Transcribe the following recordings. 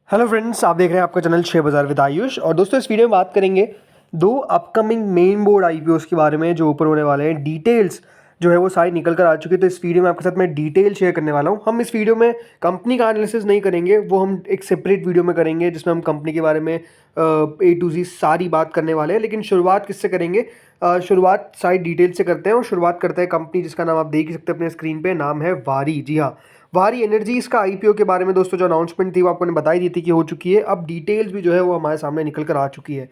Hello friends, आप देख रहे हैं आपका चैनल शेयर बाजार विद आयुष। और दोस्तों इस वीडियो में बात करेंगे दो अपकमिंग मेन बोर्ड आईपीओस के बारे में जो ओपन होने वाले हैं। डिटेल्स जो है वो सारी निकल कर आ चुकी है, तो इस वीडियो में आपके साथ मैं डिटेल शेयर करने वाला हूं। हम इस वीडियो में कंपनी का एनालिसिस नहीं करेंगे, वो हम एक सेपरेट वीडियो में करेंगे जिसमें हम कंपनी के बारे में ए टू जी सारी बात करने वाले हैं। लेकिन शुरुआत किससे करेंगे? शुरुआत सारी डिटेल से करते हैं और शुरुआत करते हैं कंपनी जिसका नाम आप देख ही सकते हैं अपने स्क्रीन पे, नाम है वारी। जी हाँ, वारी एनर्जीज का आईपीओ के बारे में दोस्तों जो अनाउंसमेंट थी वो आपको ने बताई दी थी कि हो चुकी है। अब डिटेल्स भी जो है वो हमारे सामने निकल कर आ चुकी है।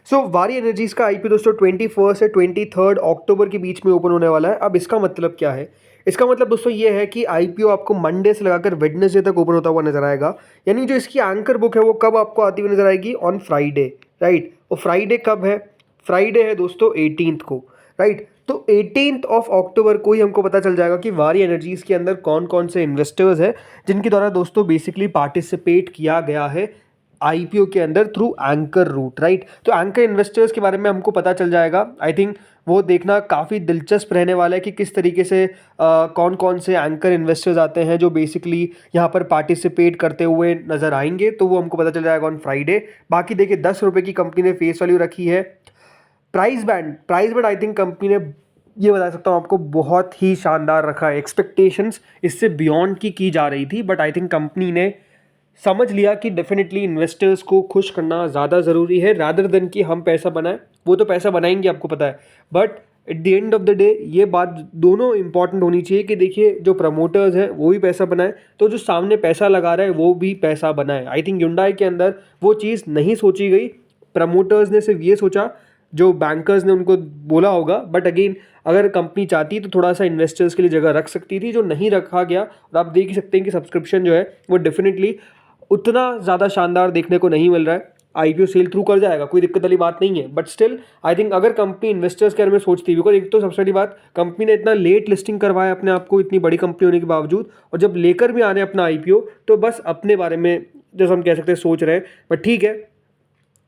सो वारी एनर्जीज का आईपीओ दोस्तों 21 से 23 अक्टूबर के बीच में ओपन होने वाला है। अब इसका मतलब क्या है? इसका मतलब दोस्तों ये है कि आईपीओ आपको मंडे से लगाकर वेडनेसडे तक ओपन होता हुआ नजर आएगा। यानी जो इसकी एंकर बुक है वो कब आपको आती हुई नजर आएगी? On Friday, right. और फ्राइडे कब है? फ्राइडे है दोस्तों 18 को, राइट। तो 18 अक्टूबर को ही हमको पता चल जाएगा कि वारी एनर्जीज के अंदर कौन कौन से इन्वेस्टर्स हैं जिनके द्वारा दोस्तों बेसिकली पार्टिसिपेट किया गया है आईपीओ के अंदर थ्रू एंकर रूट, राइट। तो एंकर इन्वेस्टर्स के बारे में हमको पता चल जाएगा। आई थिंक वो देखना काफ़ी दिलचस्प रहने वाला है कि किस तरीके से कौन कौन से एंकर इन्वेस्टर्स आते हैं जो बेसिकली यहाँ पर पार्टिसिपेट करते हुए नजर आएंगे। तो वो हमको पता चल जाएगा ऑन फ्राइडे। बाकी देखिए 10 रुपये की कंपनी ने फेस वैल्यू रखी है। Price band I think company ने, ये बता सकता हूँ आपको, बहुत ही शानदार रखा है। एक्सपेक्टेशंस इससे बियॉन्ड की जा रही थी, बट आई थिंक कंपनी ने समझ लिया कि डेफिनेटली इन्वेस्टर्स को खुश करना ज़्यादा ज़रूरी है रादर देन कि हम पैसा बनाएं। वो तो पैसा बनाएंगे आपको पता है, but at the end of the day ये बात दोनों इंपॉर्टेंट होनी चाहिए कि देखिए जो प्रमोटर्स हैं वो भी पैसा बनाए, तो जो सामने पैसा लगा रहा है वो भी पैसा बनाए। आई थिंक Hyundai के अंदर वो चीज़ नहीं सोची गई। प्रमोटर्स ने सिर्फ ये सोचा, जो बैंकर्स ने उनको बोला होगा, बट अगेन अगर कंपनी चाहती तो थोड़ा सा इन्वेस्टर्स के लिए जगह रख सकती थी, जो नहीं रखा गया। और आप देख ही सकते हैं कि सब्सक्रिप्शन जो है वो डेफिनेटली उतना ज़्यादा शानदार देखने को नहीं मिल रहा है। आईपीओ सेल थ्रू कर जाएगा, कोई दिक्कत वाली बात नहीं है, बट स्टिल आई थिंक अगर कंपनी इन्वेस्टर्स के बारे में सोचती, बिकॉज एक तो सबसे बड़ी बात, कंपनी ने इतना लेट लिस्टिंग करवाया अपने आप को इतनी बड़ी कंपनी होने के बावजूद, और जब लेकर भी आने अपना आईपीओ तो बस अपने बारे में जैसे हम कह सकते हैं सोच रहे हैं। बट ठीक है,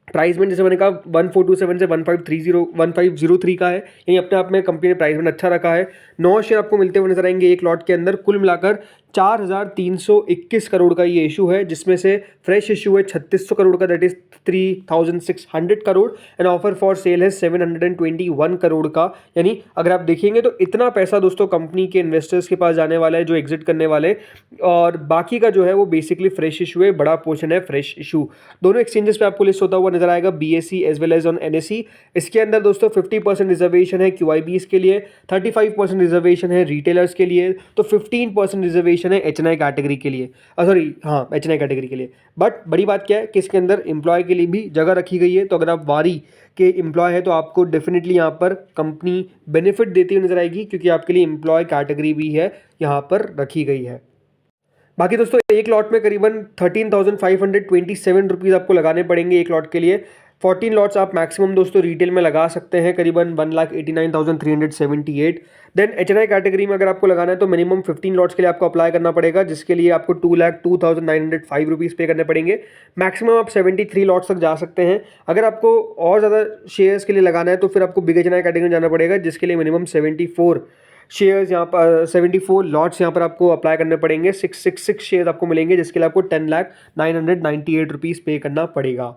प्राइस में जैसे मैंने कहा 1427 से 1503 का है, यानी अपने आप में कंपनी ने प्राइस में अच्छा रखा है। 9 शेयर आपको मिलते हुए नजर आएंगे एक लॉट के अंदर। कुल मिलाकर 4321 करोड़ का ये इशू है, जिसमें से फ्रेश इशू है 3600 करोड़ का, that is 3600 crore, and offer for sale है 721 करोड़ का। यानी अगर आप देखेंगे तो इतना पैसा दोस्तों कंपनी के इन्वेस्टर्स के पास जाने वाला है जो एग्जिट करने वाले, और बाकी का जो है वो बेसिकली फ्रेश इशू है, बड़ा पोर्शन है फ्रेश इशू। दोनों एक्सचेंजेस पे आपको लिस्ट होता हुआ नजर आएगा, BSE as well as on NSE. इसके अंदर दोस्तों 50% रिजर्वेशन है क्यूआईबीज के लिए, 35% रिजर्वेशन है रिटेलर्स के लिए, तो 15% रिजर्वेशन है एचएनआई कैटेगरी के लिए, एचएनआई कैटेगरी के लिए। बट बड़ी बात क्या है कि इसके अंदर एम्प्लॉय के लिए भी जगह रखी गई है। तो अगर आप वारी के एम्प्लॉय है तो आपको डेफिनेटली यहाँ पर कंपनी बेनिफिट देती हुई नजर आएगी, क्योंकि आपके लिए एम्प्लॉय कैटेगरी भी है यहाँ पर रखी गई है। बाकी दोस्तों एक लॉट में करीबन 13,527 रुपीज़ आपको लगाने पड़ेंगे एक लॉट के लिए। 14 लॉट्स आप मैक्सिमम दोस्तों रिटेल में लगा सकते हैं, करीबन 1,89,378। देन एचएनआई कैटेगरी में अगर आपको लगाना है तो मिनिमम 15 लॉट्स के लिए आपको अप्लाई करना पड़ेगा, जिसके लिए आपको 2,02,905 रुपीज़ पे करने पड़ेंगे। मैक्सिमम आप 73 लॉट्स तक जा सकते हैं। अगर आपको और ज़्यादा शेयर्स के लिए लगाना है तो फिर आपको बिग एचएनआई कैटेगरी में जाना पड़ेगा, जिसके लिए मिनिमम 74 शेयर्स यहाँ पर 74 लॉट्स यहाँ पर आपको अप्लाई करने पड़ेंगे। 666 शेयर आपको मिलेंगे, जिसके लिए आपको 10,0998 रुपीज़ पे करना पड़ेगा।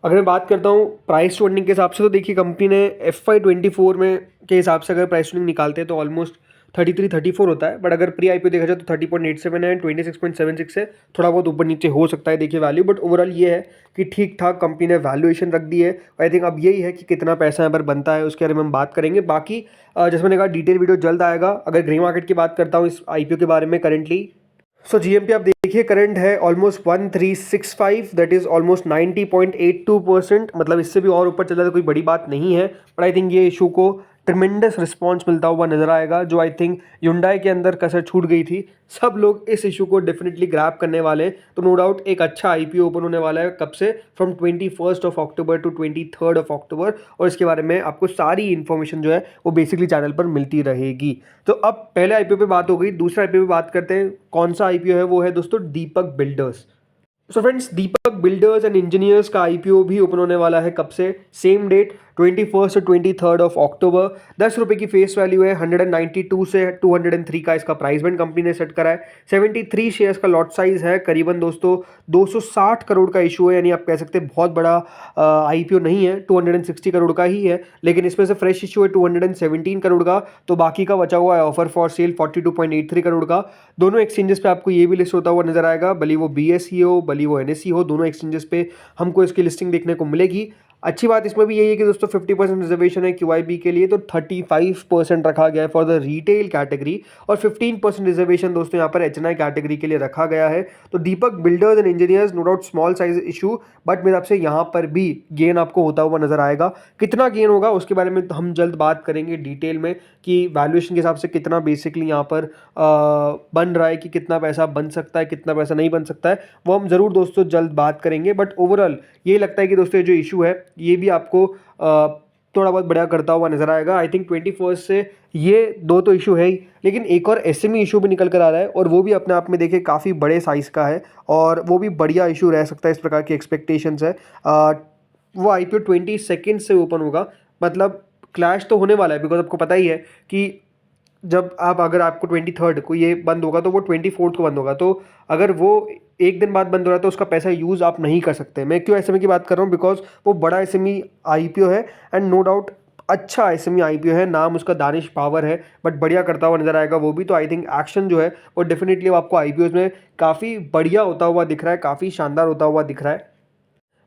अगर मैं बात करता हूँ प्राइस टू अर्निंग के हिसाब से, तो देखिए कंपनी ने FY24 में के हिसाब से अगर प्राइस टू अर्निंग निकालते हैं तो ऑलमोस्ट 33-34 होता है। बट अगर प्री आईपीओ देखा जाए तो 30.87 है, 26.76 है, थोड़ा बहुत ऊपर नीचे हो सकता है देखिए वैल्यू, बट ओवरऑल ये है कि ठीक ठाक कंपनी ने वैल्यूएशन रख दी है। आई थिंक अब यही है कि कितना पैसा यहाँ पर बनता है उसके बारे में हम बात करेंगे। बाकी जैसे मैंने कहा डिटेल वीडियो जल्द आएगा। अगर ग्रे मार्केट की बात करता हूँ इस आईपीओ के बारे में करेंटली, सो जीएमपी आप देखिए करंट है ऑलमोस्ट 1365, दैट इज ऑलमोस्ट 90.82%। मतलब इससे भी और ऊपर चला तो कोई बड़ी बात नहीं है, बट आई थिंक ये इशू को ट्रिमेंडस रिस्पांस मिलता हुआ नजर आएगा, जो आई थिंक Hyundai के अंदर कसर छूट गई थी। सब लोग इस इशू को डेफिनेटली ग्रैब करने वाले, तो नो डाउट एक अच्छा आईपीओ ओपन होने वाला है। कब से? फ्रॉम 21 अक्टूबर टू 23 अक्टूबर, और इसके बारे में आपको सारी इन्फॉर्मेशन जो है वो बेसिकली चैनल पर मिलती रहेगी। तो अब पहले आईपीओ पे बात हो गई, दूसरा आईपीओ पे बात करते हैं। कौन सा आईपीओ है? वो है दोस्तों Deepak builders. So friends, Deepak builders and engineers का आईपीओ भी ओपन होने वाला है। कब से? सेम डेट 21 से 23 ऑफ अक्टूबर। 10 रुपये की फेस वैल्यू है, 192 से 203 का इसका प्राइस बैंड कंपनी ने सेट करा है। 73 शेयर्स का लॉट साइज है, करीबन दोस्तों 260 करोड़ का इशू है, यानी आप कह सकते हैं बहुत बड़ा आईपीओ नहीं है, 260 करोड़ का ही है, लेकिन इसमें से फ्रेश इशू है 217 करोड़ का, तो बाकी का बचा हुआ है ऑफर फॉर सेल 42.83 करोड़ का। दोनों एक्सचेंजेस पे आपको ये भी लिस्ट होता हुआ नजर आएगा, भले वो BSE हो भले वो NSE हो, दोनों एक्सचेंजेस पे हमको इसकी लिस्टिंग देखने को मिलेगी। अच्छी बात इसमें भी यही है कि दोस्तों 50% रिजर्वेशन है QIB के लिए, तो 35% रखा गया है फॉर द रिटेल कैटेगरी और 15% रिजर्वेशन दोस्तों यहाँ पर HNI कैटेगरी के लिए रखा गया है। तो Deepak builders and engineers no doubt small size issue, but मेरे हिसाब से यहाँ पर भी गेन आपको होता हुआ नजर आएगा। कितना गेन होगा उसके बारे में हम जल्द बात करेंगे डिटेल में कि वैल्यूएशन के हिसाब से कितना बेसिकली यहाँ पर बन रहा है, कि कितना पैसा बन सकता है कितना पैसा नहीं बन सकता है, वो हम जरूर दोस्तों जल्द बात करेंगे। बट ओवरऑल ये लगता है कि दोस्तों ये जो इशू है ये भी आपको थोड़ा बहुत बढ़िया करता हुआ नजर आएगा। आई थिंक 21 से ये दो तो इशू है ही, लेकिन एक और SME इशू भी निकल कर आ रहा है और वो भी अपने आप में देखिए काफ़ी बड़े साइज़ का है और वो भी बढ़िया इशू रह सकता है, इस प्रकार की एक्सपेक्टेशंस है। वो IPO 22 से ओपन होगा, मतलब क्लैश तो होने वाला है, बिकॉज आपको पता ही है कि जब आप अगर आपको 23 को ये बंद होगा तो वो 24 को बंद होगा, तो अगर वो एक दिन बाद बंद हो रहा है तो उसका पैसा यूज़ आप नहीं कर सकते। मैं क्यों SME की बात कर रहा हूँ, बिकॉज वो बड़ा SME IPO है एंड नो डाउट अच्छा SME IPO है, नाम उसका दानिश पावर है, बट बढ़िया करता हुआ नजर आएगा वो भी। तो आई थिंक एक्शन जो है वो डेफिनेटली आपको IPOs में काफ़ी बढ़िया होता हुआ दिख रहा है, काफ़ी शानदार होता हुआ दिख रहा है।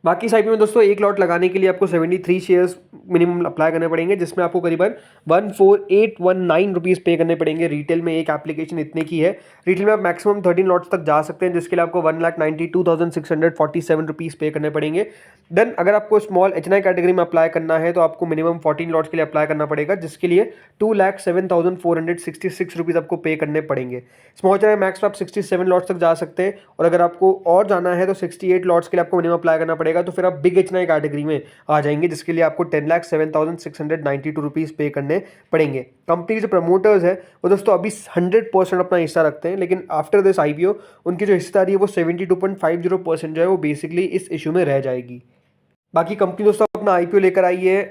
बाकी इस IPO में दोस्तों एक लॉट लगाने के लिए आपको 73 शेयर्स मिनिमम अप्लाई करने पड़ेंगे, जिसमें आपको करीबन 14819 रुपीज़ पे करने पड़ेंगे। रिटेल में एक एप्लीकेशन इतने की है, रिटेल में आप मैक्सिमम 13 लॉट्स तक जा सकते हैं, जिसके लिए आपको 1,92,647 रुपीज़ पे करने पड़ेंगे। देन अगर आपको स्मॉल HNI कैटेगरी में अप्लाई करना है तो आपको मिनिमम 14 लॉट्स के लिए अप्लाई करना पड़ेगा, जिसके लिए 2,07,466 रुपीज़ आपको पे करने पड़ेंगे। स्मॉल HNI मैक्स में आप 67 लॉट्स तक जा सकते हैं, और अगर आपको और जाना है तो 68 लॉट्स के लिए आपको मिनिमम अप्लाई करना पड़ेगा, तो फिर आप बिग HNI कैटेगरी में आ जाएंगे, जिसके लिए आपको 10,07,692 रुपीज़ पे करने पड़ेंगे। कंपनी के जो प्रमोटर्स है वो दोस्तों अभी 100% अपना हिस्सा रखते हैं, लेकिन आफ्टर दिस IPO उनकी जो हिस्सेदारी है वो 72.50% जो है वो बेसिकली इस इशू में रह जाएगी। बाकी कंपनी दोस्तों अपना IPO लेकर आई है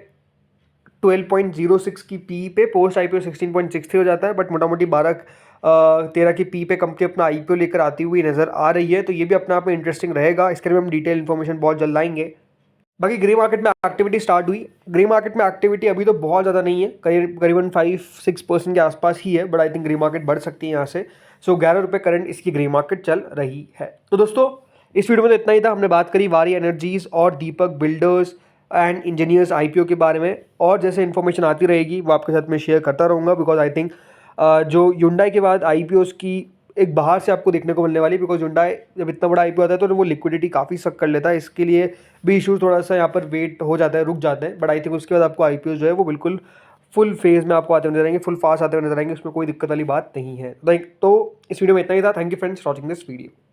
12.06 की पी पे, पोस्ट IPO 16.63 हो जाता है, बट मोटा मोटी 12-13 की पी पे कंपनी अपना IPO लेकर आती हुई नजर आ रही है, तो ये भी अपने आप में इंटरेस्टिंग रहेगा। इसके लिए हम डिटेल इन्फॉर्मेशन बहुत जल्द लाएंगे। बाकी ग्रे मार्केट में एक्टिविटी स्टार्ट हुई। ग्रे मार्केट में एक्टिविटी अभी तो बहुत ज़्यादा नहीं है, करीबन 5-6% के आसपास ही है, but I think grey market बढ़ सकती है यहाँ से। सो 11 रुपये करंट इसकी ग्रे मार्केट चल रही है। तो दोस्तों इस वीडियो में तो इतना ही था, हमने बात करी वारी एनर्जीज और दीपक बिल्डर्स एंड इंजीनियर्स IPO के बारे में, और जैसे इन्फॉर्मेशन आती रहेगी वो आपके साथ मैं शेयर करता रहूँगा, बिकॉज आई थिंक जो Hyundai के बाद IPOs की एक बाहर से आपको देखने को मिलने वाली, बिकॉज Hyundai जब इतना बड़ा IPO आता है तो वो लिक्विडिटी काफ़ी सक कर लेता है, इसके लिए भी इशूज़ थोड़ा सा यहाँ पर वेट हो जाता है, रुक जाते हैं, बट आई थिंक उसके बाद आपको IPOs जो है वो बिल्कुल फुल फेज में आपको आते हुए नजर आएंगे, फुल फास्ट आते हुए नजर आएंगे, उसमें कोई दिक्कत वाली बात नहीं है। तो इस वीडियो में इतना ही था। Thank you friends for watching this video.